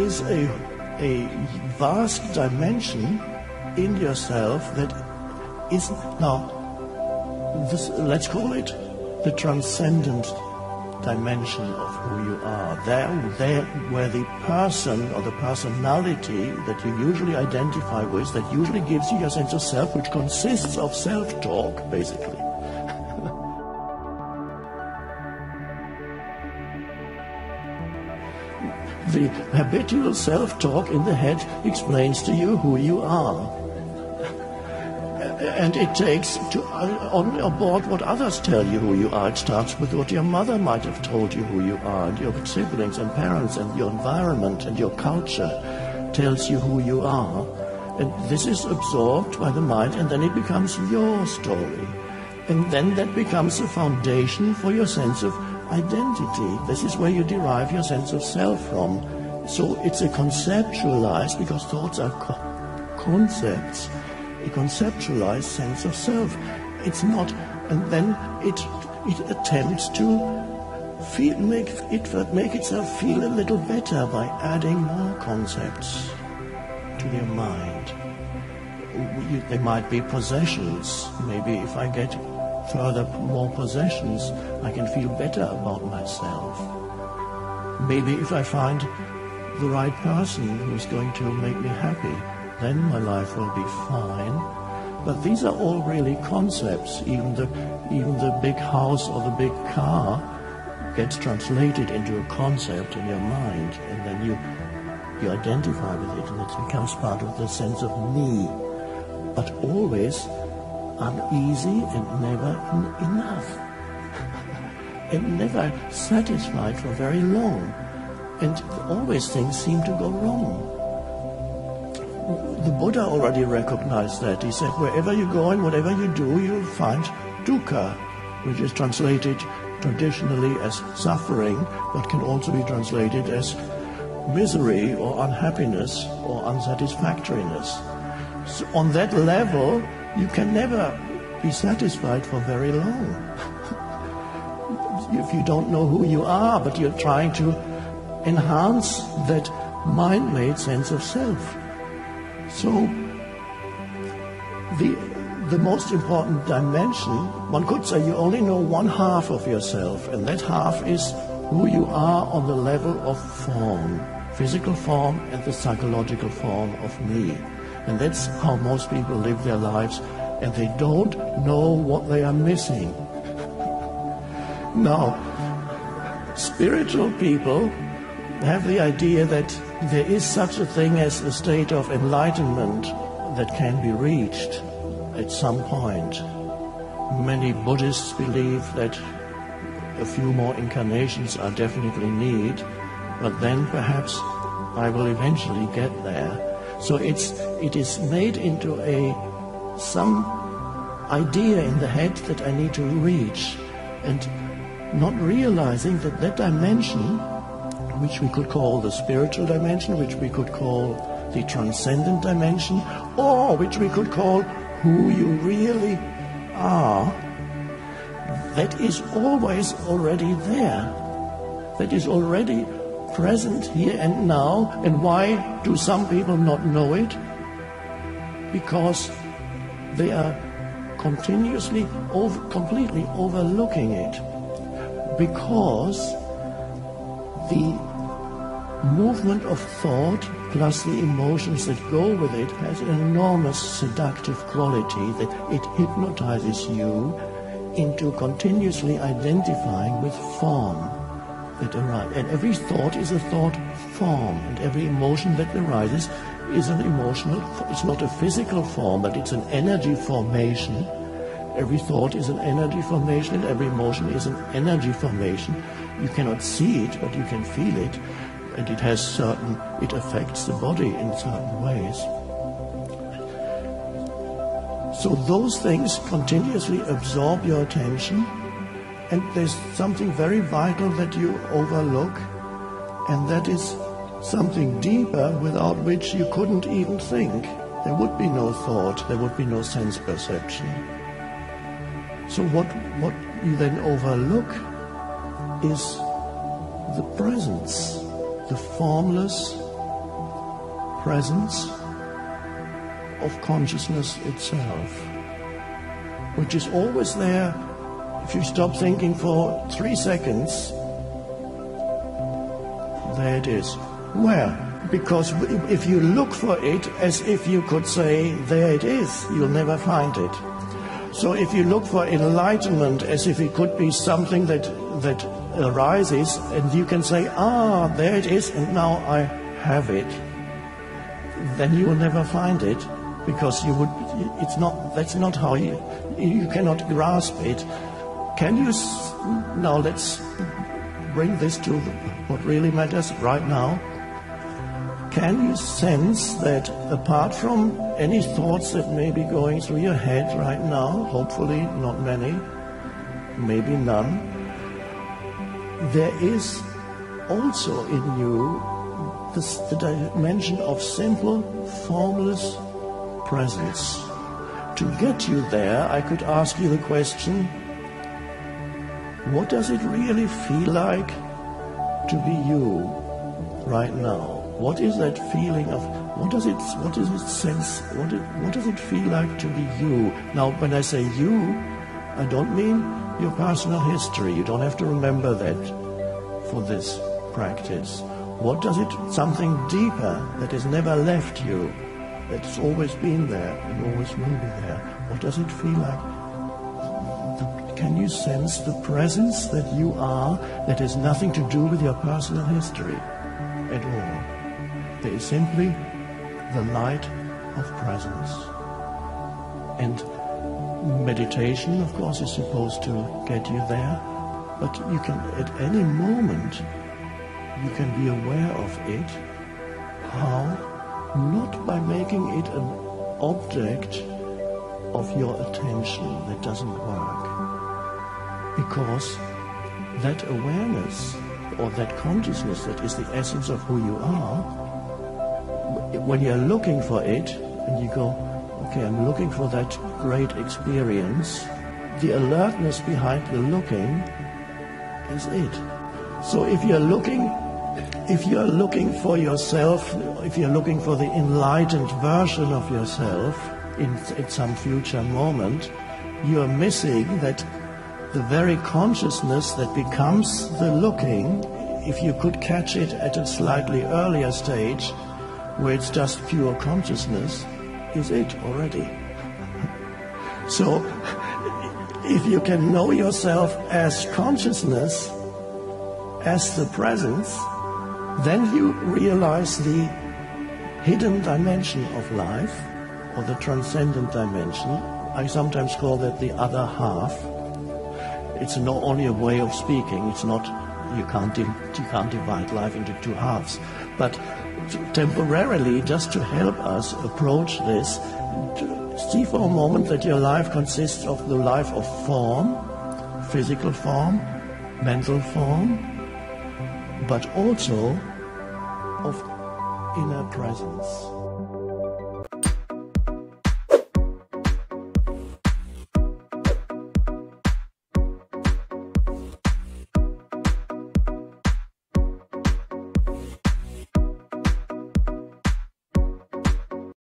is a vast dimension in yourself that is now, let's call it the transcendent dimension of who you are. There where the person or the personality that you usually identify with, that usually gives you your sense of self, which consists of self-talk, basically. The habitual self-talk in the head explains to you who you are. And it takes on board what others tell you who you are. It starts with what your mother might have told you who you are, and your siblings and parents and your environment and your culture tells you who you are. And this is absorbed by the mind, and then it becomes your story. And then that becomes the foundation for your sense of identity. This is where you derive your sense of self from. So it's a conceptualized, because thoughts are concepts, a conceptualized sense of self. It's not, and then it attempts to make itself feel a little better by adding more concepts to your mind. There might be possessions. Maybe if I get more possessions, I can feel better about myself. Maybe if I find the right person who's going to make me happy, then my life will be fine. But these are all really concepts. Even the big house or the big car gets translated into a concept in your mind, and then you identify with it, and it becomes part of the sense of me. But always uneasy and never enough. And never satisfied for very long. And always things seem to go wrong. The Buddha already recognized that. He said, wherever you go and whatever you do, you'll find dukkha, which is translated traditionally as suffering, but can also be translated as misery or unhappiness or unsatisfactoriness. So on that level, you can never be satisfied for very long. If you don't know who you are, but you're trying to enhance that mind-made sense of self. So the most important dimension, one could say you only know one half of yourself, and that half is who you are on the level of form, physical form and the psychological form of me. And that's how most people live their lives, and they don't know what they are missing. Now, spiritual people have the idea that there is such a thing as a state of enlightenment that can be reached at some point. Many Buddhists believe that a few more incarnations are definitely needed, but then perhaps I will eventually get there. So it is made into some idea in the head that I need to reach, and not realizing that dimension, which we could call the spiritual dimension, which we could call the transcendent dimension, or which we could call who you really are, that is always already there. That is already present here and now. And why do some people not know it? Because they are continuously, completely overlooking it. Because the movement of thought plus the emotions that go with it has an enormous seductive quality that it hypnotizes you into continuously identifying with form that arises. And every thought is a thought form, and every emotion that arises is an emotional, it's not a physical form, but it's an energy formation. Every thought is an energy formation, and every emotion is an energy formation. You cannot see it, but you can feel it, and it affects the body in certain ways. So those things continuously absorb your attention, and there's something very vital that you overlook, and that is something deeper without which you couldn't even think. There would be no thought, there would be no sense perception. So what you then overlook is the presence, the formless presence of consciousness itself, which is always there. If you stop thinking for 3 seconds, there it is. Where? Because if you look for it as if you could say, there it is, you'll never find it. So if you look for enlightenment as if it could be something that arises, and you can say, there it is, and now I have it, then you will never find it, because that's not how you cannot grasp it. Can you, now let's bring this to what really matters right now. Can you sense that apart from any thoughts that may be going through your head right now, hopefully not many, maybe none, there is also in you the dimension of simple, formless presence. To get you there, I could ask you the question, what does it really feel like to be you right now? What is that feeling of, what does it sense, what does it feel like to be you? Now, when I say you, I don't mean your personal history. You don't have to remember that for this practice. What does it, something deeper that has never left you, that's always been there and always will be there. What does it feel like? Can you sense the presence that you are that has nothing to do with your personal history at all? There is simply the light of presence. And meditation, of course, is supposed to get you there, but you can, at any moment, you can be aware of it. How? Not by making it an object of your attention. That doesn't work. Because that awareness, or that consciousness that is the essence of who you are, when you're looking for it, and you go, okay, I'm looking for that great experience, the alertness behind the looking is it. So if you're looking for yourself, if you're looking for the enlightened version of yourself at some future moment, you are missing that the very consciousness that becomes the looking, if you could catch it at a slightly earlier stage, where it's just pure consciousness, is it already. So, if you can know yourself as consciousness, as the presence, then you realize the hidden dimension of life, or the transcendent dimension. I sometimes call that the other half. It's not only a way of speaking, it's not, you can't divide life into two halves, but temporarily, just to help us approach this, to see for a moment that your life consists of the life of form, physical form, mental form, but also of inner presence.